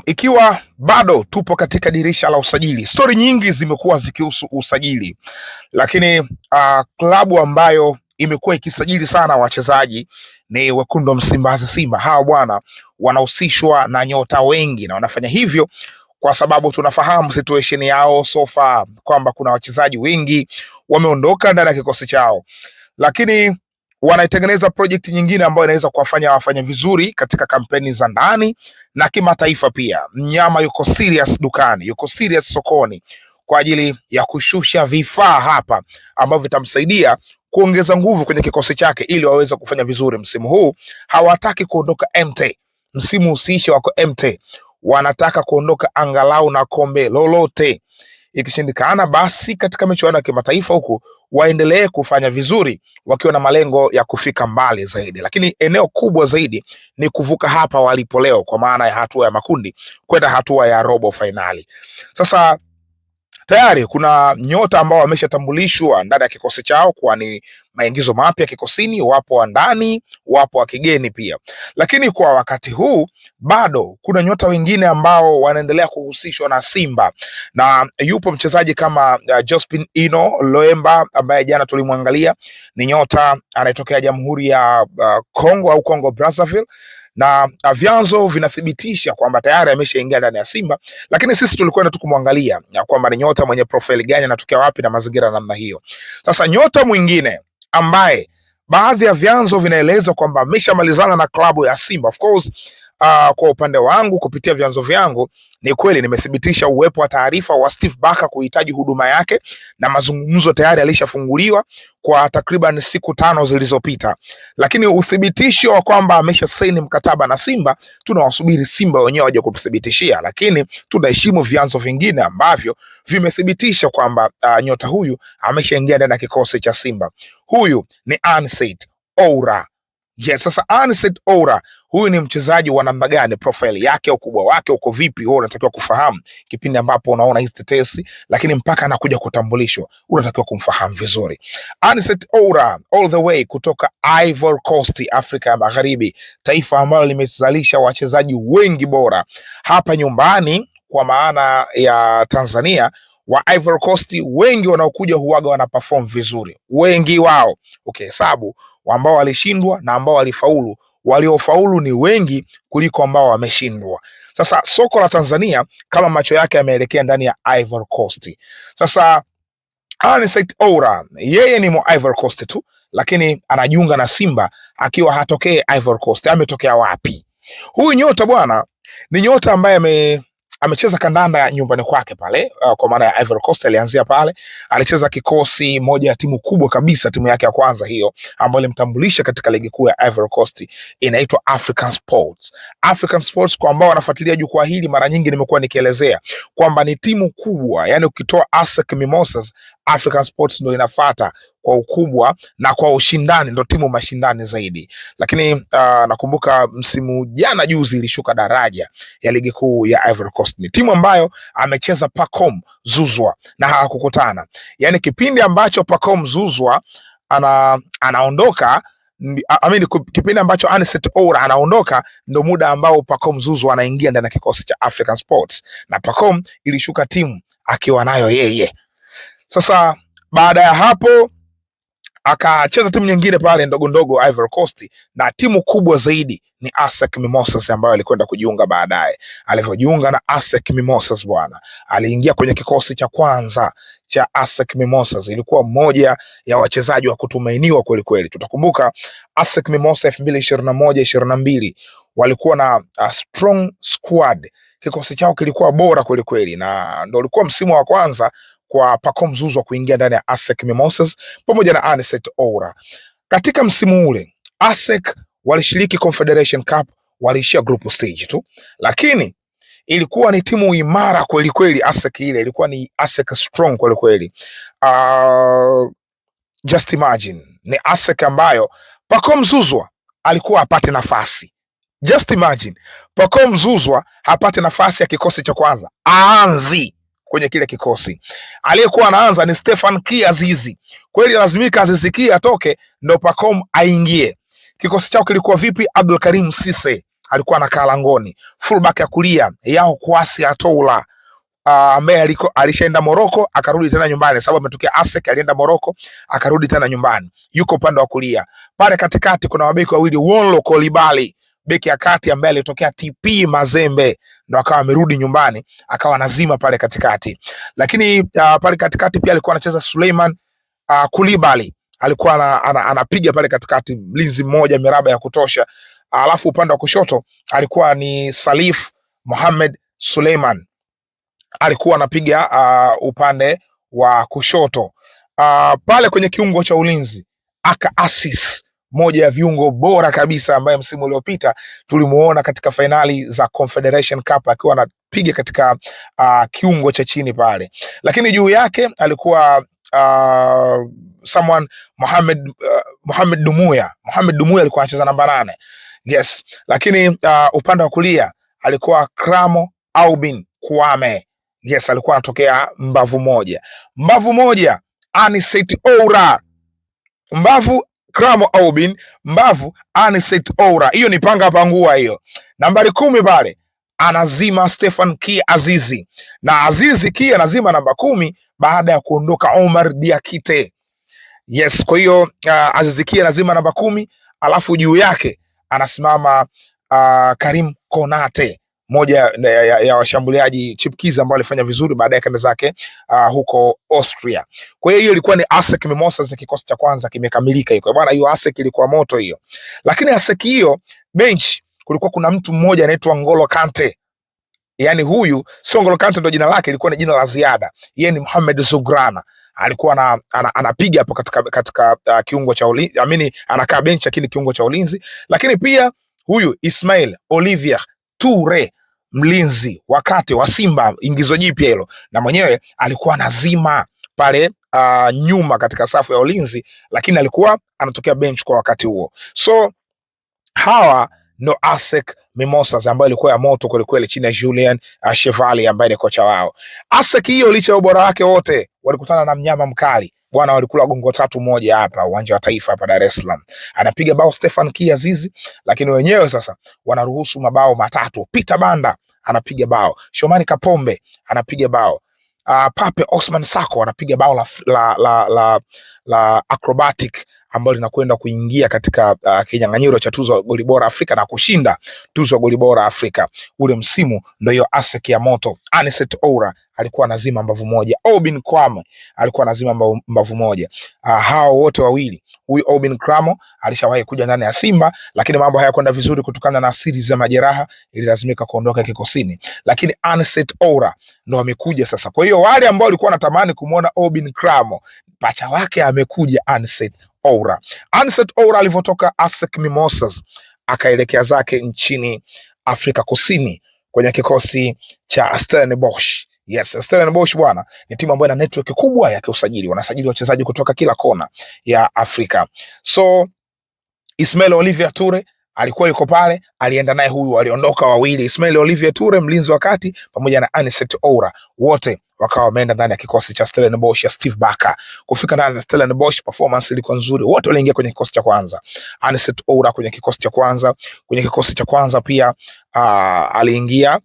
Naam, ikiwa bado tupo katika dirisha la usajili, stori nyingi zimekuwa zikihusu usajili, lakini klabu ambayo imekuwa ikisajili sana wachezaji ni wekundu wa Msimbazi, Simba. Hawa bwana wanahusishwa na nyota wengi na wanafanya hivyo kwa sababu tunafahamu situation yao so far kwamba kuna wachezaji wengi wameondoka ndani ya kikosi chao, lakini wanaitengeneza project nyingine ambayo inaweza kuwafanya wafanye vizuri katika kampeni za ndani na kimataifa pia. Mnyama yuko serious dukani, yuko serious sokoni kwa ajili ya kushusha vifaa hapa ambavyo vitamsaidia kuongeza nguvu kwenye kikosi chake ili waweze kufanya vizuri msimu huu. Hawataki kuondoka empty, msimu usiishe wako empty, wanataka kuondoka angalau na kombe lolote. Ikishindikana basi katika michuano ya kimataifa huku waendelee kufanya vizuri wakiwa na malengo ya kufika mbali zaidi, lakini eneo kubwa zaidi ni kuvuka hapa walipo leo, kwa maana ya hatua ya makundi kwenda hatua ya robo finali. Sasa tayari kuna nyota ambao wameshatambulishwa ndani ya kikosi chao, kwani maingizo mapya kikosini, wapo wa ndani, wapo wa kigeni pia. Lakini kwa wakati huu bado kuna nyota wengine ambao wanaendelea kuhusishwa na Simba, na yupo mchezaji kama Jospin Ino Loemba ambaye jana tulimwangalia. Ni nyota anayetokea Jamhuri ya Kongo au Kongo Brazzaville, na vyanzo vinathibitisha kwamba tayari ameshaingia ndani ya Simba, lakini sisi tulikwenda tu kumwangalia kwamba ni nyota mwenye profile gani, anatokea wapi na mazingira namna hiyo. Sasa nyota mwingine ambaye baadhi ya vyanzo vinaeleza kwamba ameshamalizana na klabu ya Simba, of course kwa upande wangu kupitia vyanzo vyangu ni kweli nimethibitisha uwepo wa taarifa wa Steve Barker kuhitaji huduma yake, na mazungumzo tayari alishafunguliwa kwa takriban siku 5 zilizopita, lakini uthibitisho wa kwamba amesha saini mkataba na Simba tunawasubiri Simba wenyewe waje kututhibitishia, lakini tunaheshimu vyanzo vingine ambavyo vimethibitisha kwamba nyota huyu ameshaingia ndani ya kikosi cha Simba. Huyu ni Ansset Oura. Yes, sasa Ansset Oura huyu ni mchezaji wa namna gani? Profile yake, ukubwa wake uko vipi? Wewe unatakiwa kufahamu kipindi ambapo unaona hizi tetesi, lakini mpaka anakuja kutambulishwa unatakiwa kumfahamu vizuri. Ansset Oura all the way kutoka Ivory Coast, Afrika ya Magharibi, taifa ambalo limezalisha wachezaji wengi bora hapa nyumbani kwa maana ya Tanzania. Wa Ivory Coast wengi wanaokuja huaga wana perform vizuri, wengi wao ukihesabu ambao walishindwa na ambao walifaulu, waliofaulu ni wengi kuliko ambao wameshindwa. Sasa soko la Tanzania kama macho yake yameelekea ndani ya Ivory Coast. Sasa Ansset Oura yeye ni mu Ivory Coast tu, lakini anajiunga na Simba akiwa hatokee Ivory Coast. Ametokea wapi huyu nyota bwana? Ni nyota ambaye amecheza kandanda nyumbani kwake pale, kwa maana ya Ivory Coast. Alianzia pale, alicheza kikosi moja ya timu kubwa kabisa, timu yake ya kwanza hiyo ambayo ilimtambulisha katika ligi kuu ya Ivory Coast, inaitwa African Sports. African Sports kwa ambao wanafuatilia jukwaa hili, mara nyingi nimekuwa nikielezea kwamba ni timu kubwa, yani ukitoa ASEC Mimosas, African Sports ndio inafuata kwa ukubwa na kwa ushindani, ndo timu mashindani zaidi. Lakini nakumbuka msimu jana juzi ilishuka daraja ya ligi kuu ya Ivory Coast. Ni timu ambayo amecheza Pacome Zouzoua na hawakukutana, yani kipindi ambacho Pacome Zouzoua anaondoka kipindi ambacho Ansset Oura anaondoka ndo muda ambao Pacome Zouzoua anaingia ndani ya kikosi cha African Sports, na Pacome ilishuka timu akiwa nayo yeye. Sasa baada ya hapo akacheza timu nyingine pale ndogo ndogo Ivory Coast, na timu kubwa zaidi ni ASEC Mimosas ambayo alikwenda kujiunga baadaye. Alivyojiunga na ASEC Mimosas bwana, aliingia kwenye kikosi cha kwanza cha ASEC Mimosas. Ilikuwa mmoja ya wachezaji wa kutumainiwa kweli kweli. Tutakumbuka ASEC Mimosas 2021-22 walikuwa na strong squad, kikosi chao kilikuwa bora kweli kweli, na ndio ulikuwa msimu wa kwanza kwa Pacome Zouzoua kuingia ndani ya ASEC Mimosas pamoja na Ansset Oura. Katika msimu ule ASEC walishiriki Confederation Cup, waliishia group stage tu, lakini ilikuwa ni timu imara kweli kweli. ASEC ile ilikuwa ni ASEC strong kweli kweli. Just imagine ni ASEC ambayo Pacome Zouzoua alikuwa apate nafasi. Just imagine Pacome Zouzoua hapate nafasi ya kikosi cha kwanza, aanzi kwenye kile kikosi. Aliyekuwa anaanza ni Stefan Ki Azizi. Kweli lazimika Azizi Ki atoke ndo Pacome aingie. Kikosi chao kilikuwa vipi? Abdul Karim Cisse alikuwa anakaa langoni. Fullback ya kulia Yao Kwasi Atoula ambaye alishaenda Morocco akarudi tena nyumbani, sababu ametokea ASEC, alienda Morocco akarudi tena nyumbani, yuko upande wa kulia. Pale katikati kuna mabeki wawili, Wonlo Kolibali beki ya kati ambaye alitokea TP Mazembe ndo akawa amerudi nyumbani akawa nazima pale katikati. Lakini pale katikati pia alikuwa anacheza Suleiman Kulibali, alikuwa anapiga pale katikati, mlinzi mmoja, miraba ya kutosha. Alafu upande wa kushoto alikuwa ni Salif Mohamed Suleiman, alikuwa anapiga upande wa kushoto. Pale kwenye kiungo cha ulinzi Aka Assis, moja ya viungo bora kabisa ambaye msimu uliopita tulimuona katika fainali za Confederation Cup akiwa anapiga katika kiungo cha chini pale. Lakini juu yake alikuwa Mohamed Dumuya. Mohamed Dumuya alikuwa anacheza namba 8. Yes. Lakini upande wa kulia alikuwa Kramo Aubin Kwame. Yes, alikuwa anatokea mbavu moja. Anicet Oura, mbavu Kramo Aubin, mbavu Anicet Oura. Hiyo ni panga pangua hiyo. Nambari 10 pale anazima Stefan Ki Azizi, na Azizi Ki anazima namba 10 baada ya kuondoka Omar Diakite. Yes, kwa hiyo Azizi Ki anazima namba 10, alafu juu yake anasimama Karim Konate, moja ya washambuliaji chipkizi ambao alifanya vizuri baadaye kanda zake huko Austria. Kwa hiyo ilikuwa ni ASEC Mimosas, kikosi cha kwanza kimekamilika hiyo. Bwana, hiyo ASEC ilikuwa moto hiyo. Lakini ASEC hiyo bench kulikuwa kuna mtu mmoja anaitwa Ngolo Kante. Yaani huyu sio Ngolo Kante ndo jina lake, ilikuwa ni jina la ziada. Yeye ni Mohamed Zugrana. Alikuwa anapiga hapo katika kiungo cha ulinzi. Anakaa bench lakini kiungo cha ulinzi. Lakini pia huyu Ismail Olivier Toure, mlinzi wakati wa Simba, ingizo jipya hilo, na mwenyewe alikuwa nazima pale nyuma katika safu ya ulinzi, lakini alikuwa anatokea bench kwa wakati huo. So hawa no ASEC Mimosas ambayo ilikuwa ya moto kwelikweli chini ya Julien Chevalier ambaye ni kocha wao. ASEC hiyo licha ya ubora wake wote walikutana na mnyama mkali. Bwana, walikula gongo 3-1 hapa uwanja wa Taifa hapa Dar es Salaam. Anapiga bao Stefan Ki Azizi, lakini wenyewe sasa wanaruhusu mabao 3. Peter Banda anapiga bao, Shomari Kapombe anapiga bao, Pape Osman Sako anapiga bao la acrobatic ambalo linakwenda kuingia katika kinyang'anyiro cha tuzo ya goli bora Afrika na kushinda tuzo ya goli bora Afrika ule msimu. Ndio hiyo ASEC ya moto. Anicet Oura alikuwa anazima mbavu moja, Aubin Kwame alikuwa anazima mbavu moja. Hao wote wawili, huyu Aubin Kramo alishawahi kuja ndani ya Simba, lakini mambo hayakwenda vizuri kutokana na series za majeraha, ililazimika kuondoka kikosini. Lakini Anicet Oura ndo amekuja sasa. Kwa hiyo wale ambao walikuwa wanatamani kumuona Aubin Kramo, pacha wake amekuja Anicet Oura. Anicet Oura alivyotoka ASEC Mimosas akaelekea zake nchini Afrika Kusini kwenye kikosi cha Stellenbosch. Yes, Stellenbosch bwana ni timu ambayo ina network kubwa ya kiusajili, wanasajili wachezaji kutoka kila kona ya Afrika. So Ismail Olivier Toure alikuwa yuko pale, alienda naye huyu, waliondoka wawili, Ismail Olivier Toure mlinzi wa kati pamoja na Anicet Oura, wote wakawa wameenda ndani ya kikosi cha Stellenbosch ya Steve Barker. Kufika ndani ya Stellenbosch, performance ilikuwa nzuri, wote waliingia kwenye kikosi cha kwanza. Anicet Oura kwenye kikosi cha kwanza, kwenye kikosi cha kwanza pia aliingia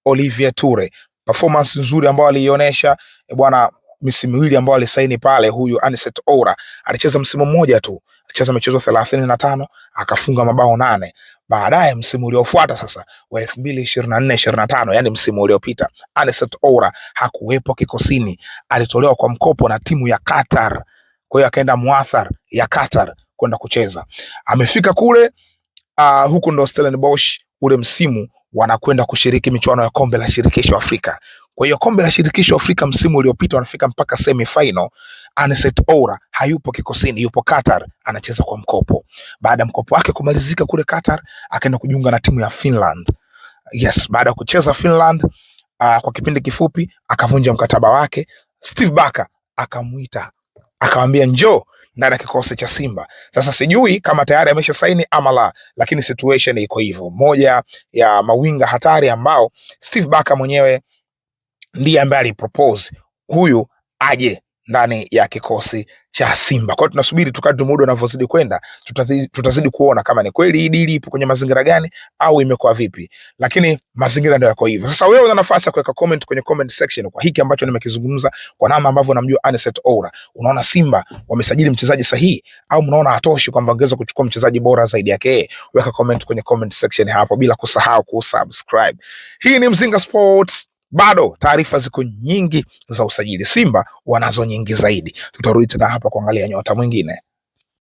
Olivier Toure, performance nzuri ambayo aliionyesha bwana. Misimu miwili ambayo alisaini pale, huyu Anicet Oura alicheza msimu mmoja tu, alicheza michezo 35 akafunga mabao 8. Baadaye msimu uliofuata sasa wa 2024-25, yani msimu uliopita, Anicet Oura hakuwepo kikosini, alitolewa kwa mkopo na timu ya Qatar. Kwa hiyo akaenda Muathar ya Qatar kwenda kucheza. Amefika kule huku ndo Stellenbosch ule msimu wanakwenda kushiriki michuano ya kombe la shirikisho Afrika. Kwa hiyo kombe la shirikisho Afrika msimu uliopita wanafika mpaka semi final. Anicet Oura hayupo kikosini, yupo Qatar, anacheza kwa mkopo. Baada ya mkopo wake kumalizika kule Qatar, akaenda kujiunga na timu ya Finland. Yes, baada ya kucheza Finland kwa kipindi kifupi akavunja mkataba wake. Steve Barker akamuita, akamwambia njoo ndani ya kikosi cha Simba. Sasa sijui kama tayari amesha saini ama la, lakini situation iko hivyo. Moja ya mawinga hatari ambao Steve Barker mwenyewe ndiye ambaye alipropose huyu aje ndani ya kikosi cha Simba. Kwa hiyo tunasubiri tu kadri muda unavyozidi kwenda, tutazidi kuona kama ni kweli hii dili ipo kwenye mazingira gani au imekuwa vipi, lakini mazingira ndio yako hivyo. Sasa wewe una nafasi ya kuweka comment kwenye comment section kwa hiki ambacho nimekizungumza, kwa namna ambavyo unamjua Anicet Oura. Unaona Simba wamesajili mchezaji sahihi au mnaona hatoshi kwamba ongeza kuchukua mchezaji bora zaidi yake? Weka comment kwenye comment section hapo, bila kusahau kusubscribe. Hii ni Mzinga Sports. Bado taarifa ziko nyingi za usajili. Simba wanazo nyingi zaidi. Tutarudi tena hapa kuangalia nyota mwingine.